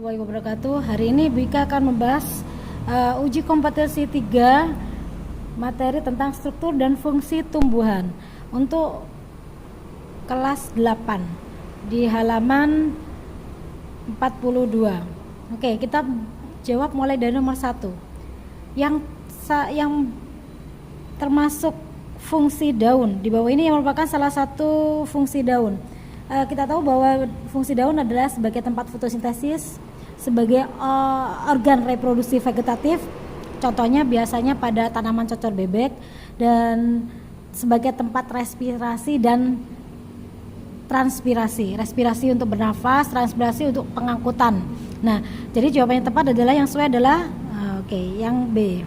warahmatullahi wabarakatuh. Hari ini Bu Ika akan membahas uji kompetensi 3 materi tentang struktur dan fungsi tumbuhan untuk kelas 8 di halaman 42. Oke, kita jawab mulai dari nomor 1. Yang termasuk fungsi daun di bawah ini yang merupakan salah satu fungsi daun. Kita tahu bahwa fungsi daun adalah sebagai tempat fotosintesis, sebagai organ reproduksi vegetatif, contohnya biasanya pada tanaman cocor bebek, dan sebagai tempat respirasi dan transpirasi. Respirasi untuk bernafas, transpirasi untuk pengangkutan. Nah, jadi jawaban yang tepat adalah yang sesuai adalah yang B.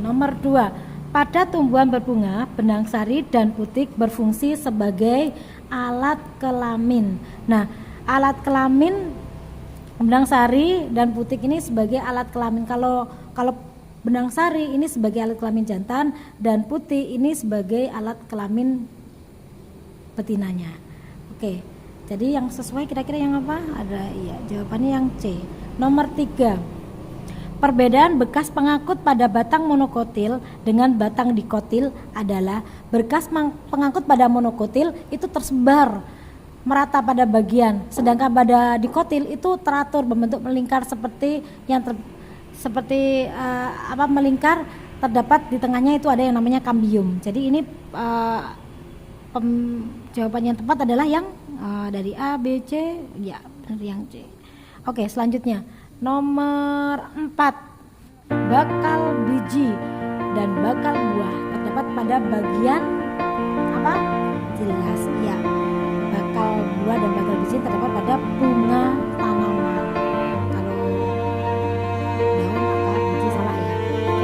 Nomor 2. Pada tumbuhan berbunga, benang sari dan putik berfungsi sebagai alat kelamin. Nah, alat kelamin benang sari dan putik ini sebagai alat kelamin. Kalau benang sari ini sebagai alat kelamin jantan dan putih ini sebagai alat kelamin betinanya. Jadi yang sesuai kira-kira yang apa? Jawabannya yang C. Nomor 3. Perbedaan bekas pengangkut pada batang monokotil dengan batang dikotil adalah bekas pengangkut pada monokotil itu tersebar merata pada bagian, sedangkan pada dikotil itu teratur membentuk melingkar seperti melingkar, terdapat di tengahnya itu ada yang namanya kambium. Jadi ini jawaban yang tepat adalah yang dari A, B, C, ya benar yang C. Selanjutnya nomor 4. Bakal biji dan bakal buah terdapat pada bagian apa? Jelas ya. Bakal buah dan bakal biji terdapat pada bunga tanaman. Kalau daun bakal biji salah ya.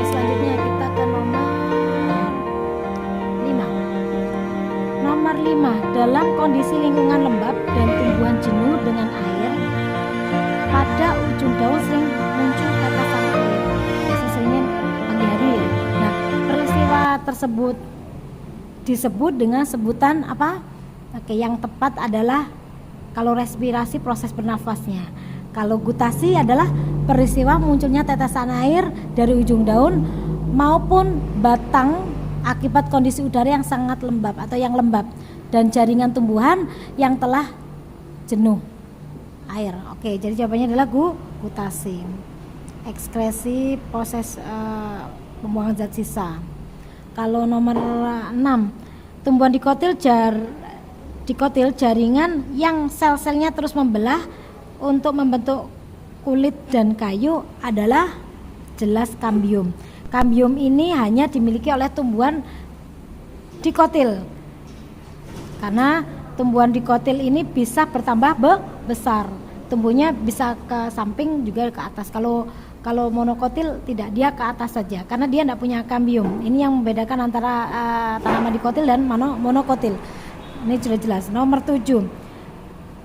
Selanjutnya kita ke nomor 5. Nomor 5. Dalam kondisi lingkungan lembab dan tumbuhan jenuh dengan air, pada ujung daun sering muncul tetesan air. Seringnya pagi hari ya. Nah, peristiwa tersebut disebut dengan sebutan apa? Yang tepat adalah kalau respirasi proses bernafasnya. Kalau gutasi adalah peristiwa munculnya tetesan air dari ujung daun maupun batang akibat kondisi udara yang sangat lembab atau yang lembab dan jaringan tumbuhan yang telah jenuh air. Jadi jawabannya adalah gutasi. Ekskresi proses pembuangan zat sisa. Kalau nomor 6, tumbuhan dikotil jaringan yang sel-selnya terus membelah untuk membentuk kulit dan kayu adalah jelas kambium. Kambium ini hanya dimiliki oleh tumbuhan dikotil. Karena tumbuhan dikotil ini bisa bertambah besar. Tumbuhnya bisa ke samping juga ke atas. Kalau monokotil tidak, dia ke atas saja karena dia tidak punya kambium. Ini yang membedakan antara tanaman dikotil dan monokotil. Ini sudah jelas. Nomor 7.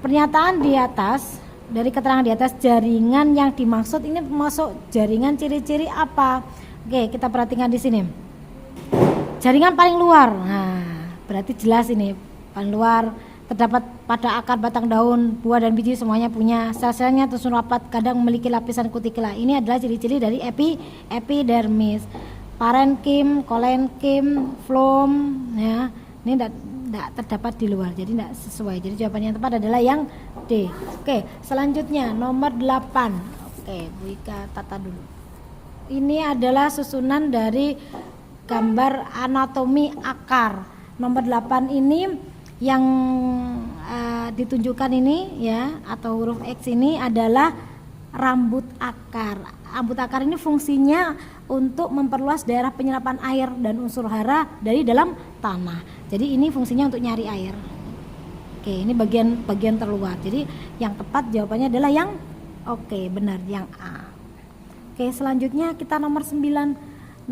Pernyataan di atas, dari keterangan di atas, jaringan yang dimaksud ini masuk jaringan ciri-ciri apa? Kita perhatikan di sini. Jaringan paling luar. Nah, berarti jelas ini paling luar. Terdapat pada akar, batang, daun, buah dan biji semuanya punya sel-selnya tersusun rapat, kadang memiliki lapisan kutikula. Ini adalah ciri-ciri dari epidermis. Parenkim, kolenkim, floem ya. Ini tidak terdapat di luar, jadi tidak sesuai. Jadi jawabannya yang tepat adalah yang D. Selanjutnya nomor 8. Bu Ika tata dulu. Ini adalah susunan dari gambar anatomi akar. Nomor 8 ini yang ditunjukkan ini ya, atau huruf X ini adalah rambut akar. Rambut akar ini fungsinya untuk memperluas daerah penyerapan air dan unsur hara dari dalam tanah. Jadi ini fungsinya untuk nyari air. Ini bagian terluar. Jadi yang tepat jawabannya adalah yang benar yang A. Selanjutnya kita nomor 9.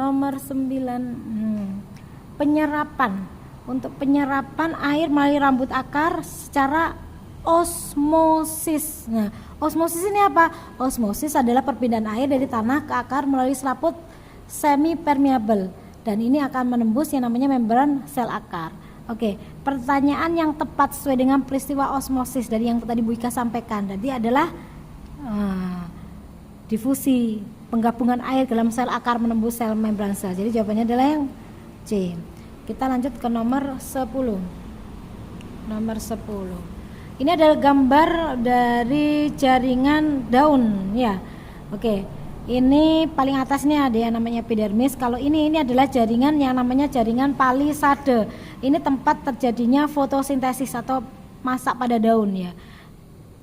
Penyerapan. Untuk penyerapan air melalui rambut akar secara osmosis. Nah, osmosis ini apa? Osmosis adalah perpindahan air dari tanah ke akar melalui selaput semi permeable, dan ini akan menembus yang namanya membran sel akar. Pertanyaan yang tepat sesuai dengan peristiwa osmosis dari yang tadi Bu Ika sampaikan tadi adalah difusi, penggabungan air dalam sel akar menembus sel membran sel. Jadi jawabannya adalah yang C. Kita lanjut ke nomor 10. Nomor 10. Ini adalah gambar dari jaringan daun ya. Oke. Ini paling atasnya ada yang namanya epidermis. Kalau ini adalah jaringan yang namanya jaringan palisade. Ini tempat terjadinya fotosintesis atau masak pada daun ya.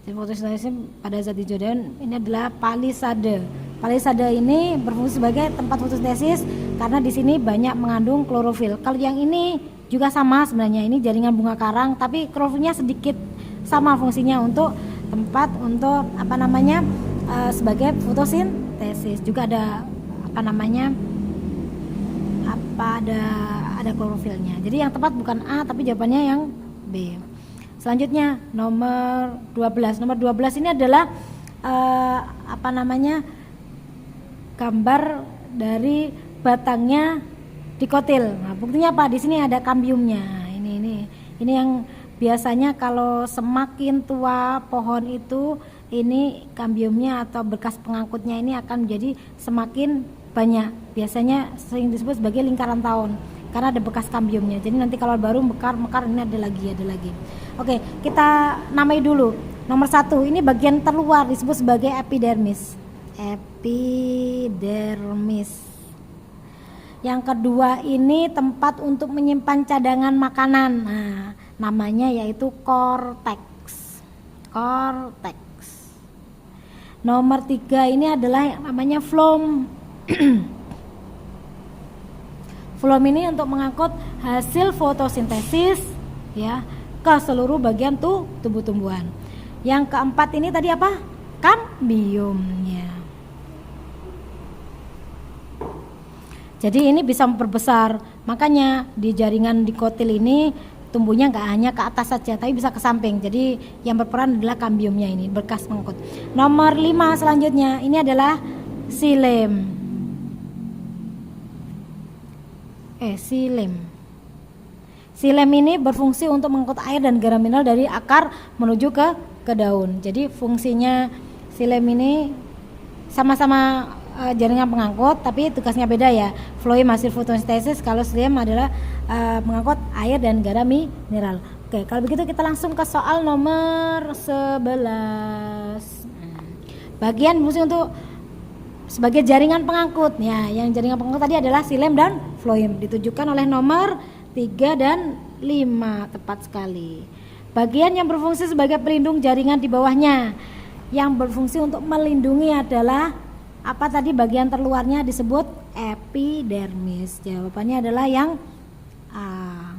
Jadi fotosintesis pada zat hijau daun ini adalah palisade. Palisade ini berfungsi sebagai tempat fotosintesis karena di sini banyak mengandung klorofil. Kalau yang ini juga sama sebenarnya, ini jaringan bunga karang tapi klorofilnya sedikit, sama fungsinya untuk tempat untuk sebagai fotosintesis. Juga ada ada klorofilnya. Jadi yang tepat bukan A tapi jawabannya yang B. Selanjutnya nomor 12. Nomor 12 ini adalah gambar dari batangnya dikotil. Nah, buktinya apa? Di sini ada kambiumnya. Ini yang biasanya kalau semakin tua pohon itu, ini kambiumnya atau bekas pengangkutnya ini akan menjadi semakin banyak. Biasanya sering disebut sebagai lingkaran tahun karena ada bekas kambiumnya. Jadi nanti kalau baru mekar ini ada lagi. Oke, kita namai dulu. Nomor 1, ini bagian terluar disebut sebagai epidermis. Epidermis. Yang kedua ini tempat untuk menyimpan cadangan makanan. Nah, namanya yaitu korteks. Nomor 3 ini adalah yang namanya floem. Floem ini untuk mengangkut hasil fotosintesis ya ke seluruh bagian tubuh tumbuhan. Yang keempat ini tadi apa? Kambiumnya. Jadi ini bisa memperbesar. Makanya di jaringan dikotil ini tumbuhnya nggak hanya ke atas saja, tapi bisa ke samping. Jadi yang berperan adalah kambiumnya ini, berkas pengangkut. Nomor 5 selanjutnya ini adalah xilem. Xilem ini berfungsi untuk mengangkut air dan garam mineral dari akar menuju ke daun. Jadi fungsinya xilem ini sama-sama jaringan pengangkut, tapi tugasnya beda ya. Floem hasil fotosintesis, kalau xilem adalah mengangkut air dan garam mineral. Oke, kalau begitu kita langsung ke soal nomor 11. Bagian fungsi untuk sebagai jaringan pengangkut ya, yang jaringan pengangkut tadi adalah xilem dan floem, ditujukan oleh nomor 3 dan 5, tepat sekali. Bagian yang berfungsi sebagai pelindung jaringan di bawahnya, yang berfungsi untuk melindungi adalah apa tadi? Bagian terluarnya disebut epidermis. Jawabannya adalah yang A.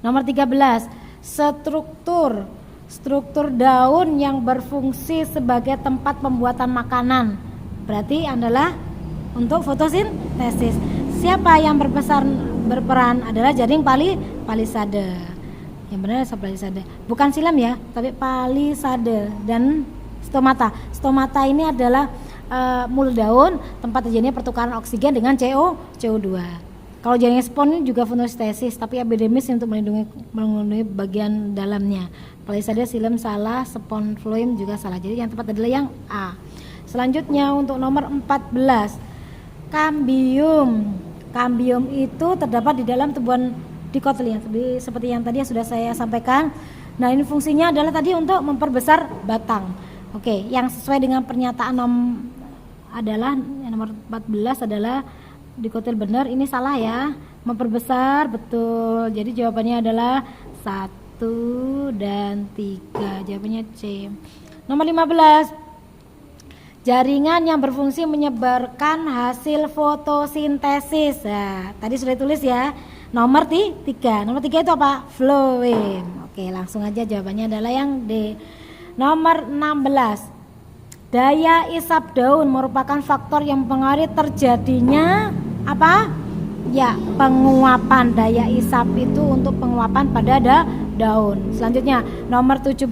Nomor 13, struktur daun yang berfungsi sebagai tempat pembuatan makanan, berarti adalah untuk fotosintesis. Siapa yang berperan adalah jaring palisade. Yang benar adalah palisade, bukan xilem ya, tapi palisade dan stomata. Stomata ini adalah mulut daun, tempat terjadinya pertukaran oksigen dengan CO2. Kalau jaringan spon ini juga fotosintesis, tapi epidermis untuk melindungi bagian dalamnya. Palisade, xilem salah, spon, floem juga salah. Jadi yang tepat adalah yang A. Selanjutnya untuk nomor 14, kambium. Kambium itu terdapat di dalam tumbuhan dikotil ya, seperti yang tadi sudah saya sampaikan. Nah, ini fungsinya adalah tadi untuk memperbesar batang. Oke, yang sesuai dengan pernyataan adalah yang nomor 14 adalah dikotil benar, ini salah ya. Memperbesar betul. Jadi jawabannya adalah 1 dan 3. Jawabannya C. Nomor 15. Jaringan yang berfungsi menyebarkan hasil fotosintesis. Nah, tadi sudah tulis ya. Nomor 3. Nomor 3 itu apa? Floem. Oke, langsung aja jawabannya adalah yang D. Nomor 16. Daya isap daun merupakan faktor yang mempengaruhi terjadinya apa? Ya, penguapan. Daya isap itu untuk penguapan pada daun. Selanjutnya nomor 17.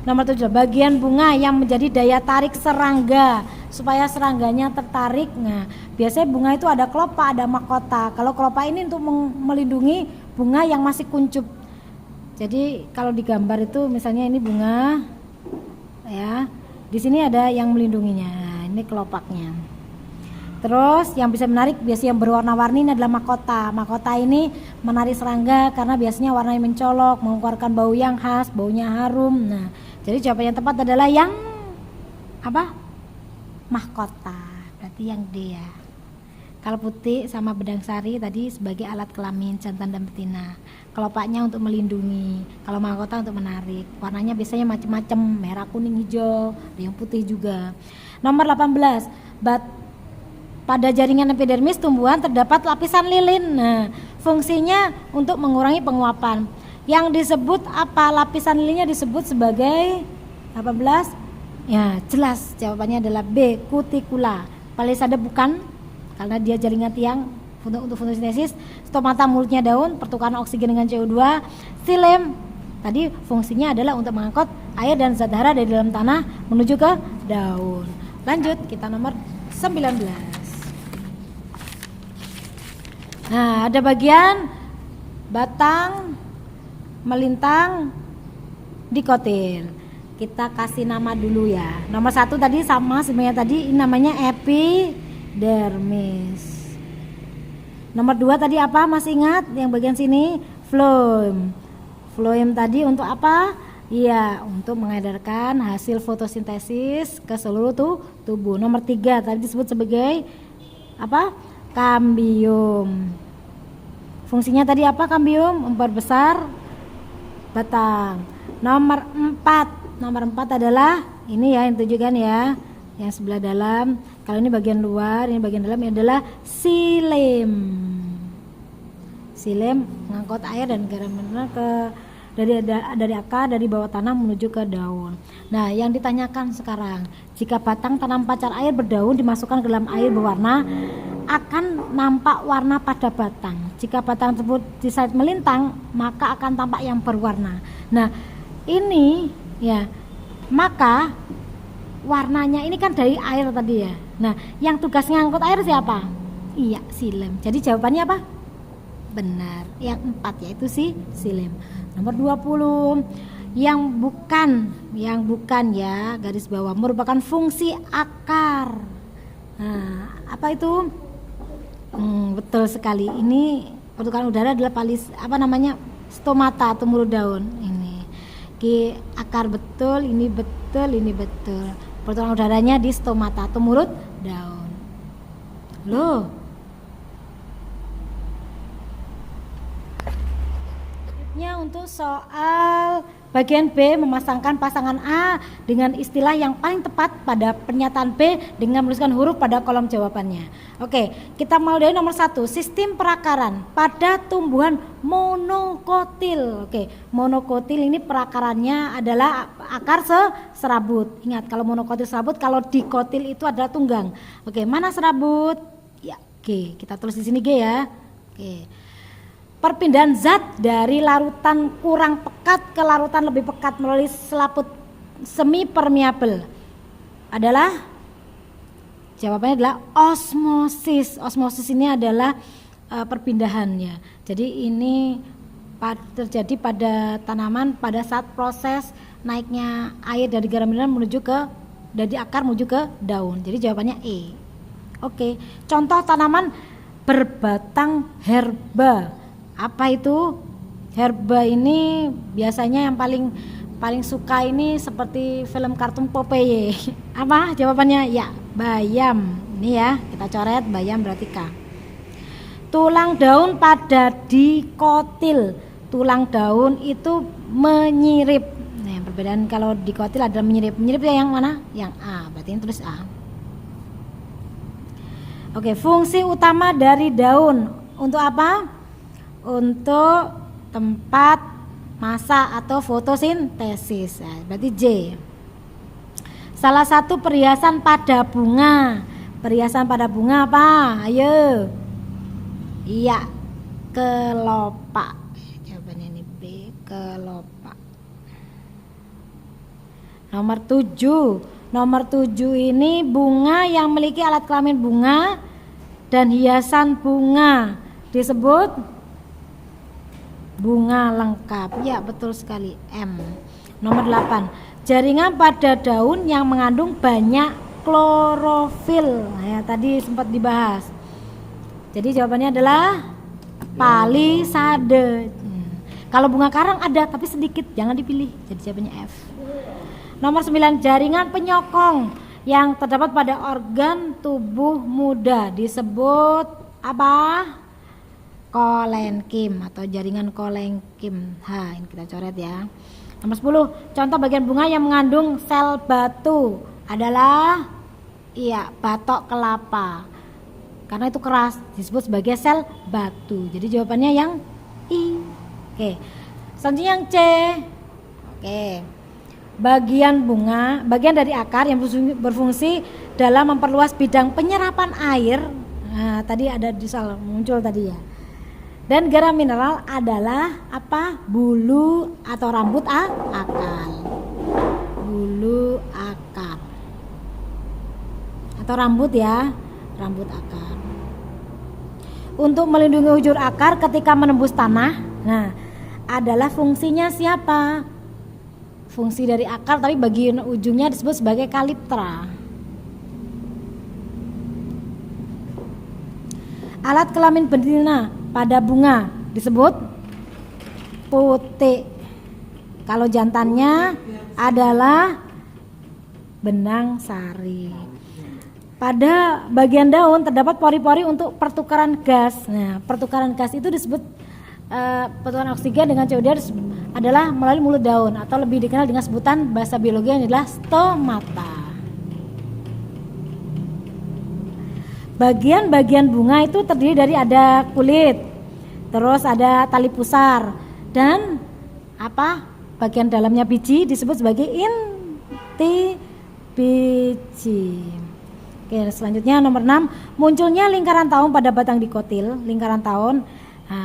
Nomor 7, bagian bunga yang menjadi daya tarik serangga supaya serangganya tertarik. Nah, biasanya bunga itu ada kelopak, ada mahkota. Kalau kelopak ini untuk melindungi bunga yang masih kuncup. Jadi kalau digambar itu misalnya ini bunga ya. Di sini ada yang melindunginya. Nah, ini kelopaknya. Terus yang bisa menarik biasanya yang berwarna-warni ini adalah mahkota. Mahkota ini menarik serangga karena biasanya warnanya mencolok, mengeluarkan bau yang khas, baunya harum. Nah, jadi jawaban yang tepat adalah yang apa? Mahkota. Berarti yang D ya. Kalau putih sama bedang sari tadi sebagai alat kelamin jantan dan betina. Kelopaknya untuk melindungi. Kalau mahkota untuk menarik. Warnanya biasanya macam-macam, merah, kuning, hijau, ada yang putih juga. Nomor 18. Pada jaringan epidermis tumbuhan terdapat lapisan lilin. Nah, fungsinya untuk mengurangi penguapan. Yang disebut apa? Lapisan lilinnya disebut sebagai 18. Ya, jelas jawabannya adalah B, kutikula. Palisade bukan, karena dia jaringan tiang untuk fotosintesis. Stomata mulutnya daun, pertukaran oksigen dengan CO2. Xilem tadi fungsinya adalah untuk mengangkut air dan zat hara dari dalam tanah menuju ke daun. Lanjut, kita nomor 19. Nah, ada bagian batang, melintang, dikotil. Kita kasih nama dulu ya. Nomor 1 tadi sama sebenarnya tadi, ini namanya epidermis. Nomor 2 tadi apa? Masih ingat yang bagian sini? Phloem. Phloem tadi untuk apa? Iya, untuk mengedarkan hasil fotosintesis ke seluruh tubuh. Nomor 3 tadi disebut sebagai apa? Kambium. Fungsinya tadi apa kambium? Memperbesar batang. Nomor 4 adalah ini ya yang tunjukkan ya, yang sebelah dalam. Kalau ini bagian luar, ini bagian dalam, ini adalah xilem. Xilem mengangkut air dan garam mineral ke dari akar, dari bawah tanah menuju ke daun. Nah, yang ditanyakan sekarang, jika batang tanaman pacar air berdaun dimasukkan ke dalam air berwarna, akan nampak warna pada batang. Jika batang tersebut disaat melintang, maka akan tampak yang berwarna. Nah, ini ya, maka warnanya ini kan dari air tadi ya. Nah, yang tugasnya ngangkut air siapa? Iya, xilem. Jadi jawabannya apa? Benar, yang 4 yaitu xilem. Nomor 20, yang bukan ya, garis bawah, merupakan fungsi akar. Nah, apa itu? Betul sekali. Ini pertukaran udara adalah stomata atau mulut daun. Ini akar betul, ini betul, ini betul. Pertukaran udaranya di stomata atau mulut daun. Loh. Untuk soal bagian B, memasangkan pasangan A dengan istilah yang paling tepat pada pernyataan B dengan menuliskan huruf pada kolom jawabannya. Oke, kita mulai dari nomor 1, sistem perakaran pada tumbuhan monokotil. Oke, monokotil ini perakarannya adalah akar serabut. Ingat, kalau monokotil serabut, kalau dikotil itu adalah tunggang. Oke, mana serabut? Ya, G. Kita tulis di sini G ya. Oke. Perpindahan zat dari larutan kurang pekat ke larutan lebih pekat melalui selaput semi permeabel adalah, jawabannya adalah osmosis. Osmosis ini adalah perpindahannya. Jadi ini terjadi pada tanaman pada saat proses naiknya air dari garam mineral dari akar menuju ke daun. Jadi jawabannya E. Oke, contoh tanaman berbatang herba. Apa itu? Herba ini biasanya yang paling suka ini seperti film kartun Popeye. Apa jawabannya? Ya, bayam. Ini ya, kita coret bayam berarti K. Tulang daun pada dikotil. Tulang daun itu menyirip. Nah, perbedaan kalau dikotil adalah menyirip. Menyirip yang mana? Yang A. Berarti ini tulis A. Oke, fungsi utama dari daun untuk apa? Untuk tempat masak atau fotosintesis. Nah, berarti J. Salah satu perhiasan pada bunga. Perhiasan pada bunga apa? Ayo. Iya, kelopak. Jawabannya ini B, kelopak. Nomor 7. Nomor 7 ini bunga yang memiliki alat kelamin bunga dan hiasan bunga disebut bunga lengkap. Ya, betul sekali, M. Nomor 8. jaringan pada daun yang mengandung banyak klorofil. Nah, ya, tadi sempat dibahas. Jadi jawabannya adalah palisade. Kalau bunga karang ada tapi sedikit, jangan dipilih. Jadi jawabannya F. Nomor 9, jaringan penyokong yang terdapat pada organ tubuh muda disebut apa? Kolenkim atau jaringan kolenkim. Ini kita coret ya. Nomor 10, contoh bagian bunga yang mengandung sel batu adalah batok kelapa. Karena itu keras, disebut sebagai sel batu. Jadi jawabannya yang I. Oke. Selanjutnya yang C. Oke. Bagian dari akar yang berfungsi dalam memperluas bidang penyerapan air. Nah, tadi ada muncul tadi ya. Dan garam mineral adalah apa? Bulu atau rambut akar. Bulu akar. Atau rambut ya, rambut akar. Untuk melindungi ujur akar ketika menembus tanah. Nah, adalah fungsinya siapa? Fungsi dari akar tapi bagian ujungnya disebut sebagai kaliptra. Alat kelamin betina pada bunga disebut putik. Kalau jantannya adalah benang sari. Pada bagian daun terdapat pori-pori untuk pertukaran gas. Nah, pertukaran gas itu disebut pertukaran oksigen dengan CO2 adalah melalui mulut daun atau lebih dikenal dengan sebutan bahasa biologi yang adalah stomata. Bagian-bagian bunga itu terdiri dari ada kulit, terus ada tali pusar dan bagian dalamnya biji disebut sebagai inti biji. Oke, selanjutnya nomor 6, munculnya lingkaran tahun pada batang dikotil. Lingkaran tahun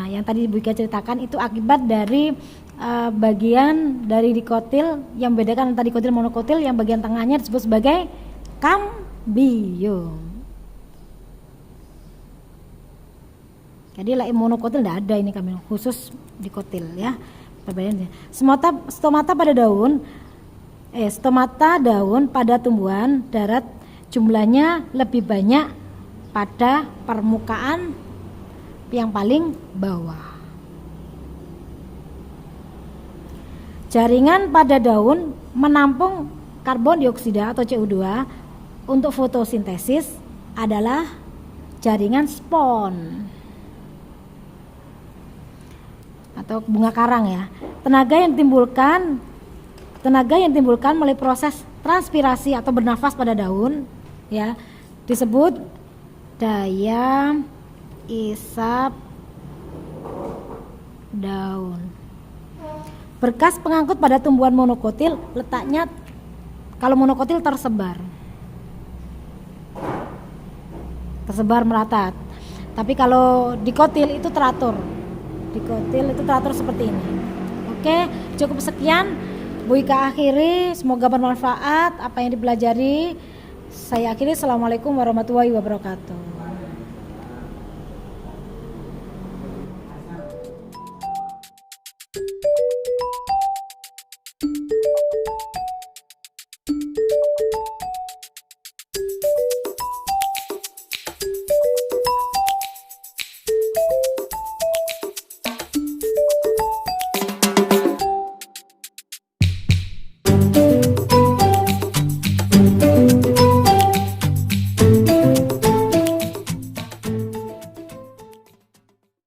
yang tadi Bu Ika ceritakan itu akibat dari bagian dari dikotil yang membedakan antara dikotil monokotil, yang bagian tengahnya disebut sebagai kambium. Jadi monokotil tidak ada, ini kami khusus dikotil ya. Perbedaannya. Stomata pada daun, stomata daun pada tumbuhan darat jumlahnya lebih banyak pada permukaan yang paling bawah. Jaringan pada daun menampung karbon dioksida atau CO2 untuk fotosintesis adalah jaringan spon atau bunga karang ya. Tenaga yang ditimbulkan melalui proses transpirasi atau bernafas pada daun ya disebut daya isap daun. Berkas pengangkut pada tumbuhan monokotil letaknya, kalau monokotil tersebar merata. Tapi kalau dikotil itu teratur. Dikotil itu teratur seperti ini. Oke, cukup sekian Bu Ika akhiri, semoga bermanfaat apa yang dipelajari. Saya akhiri, assalamualaikum warahmatullahi wabarakatuh.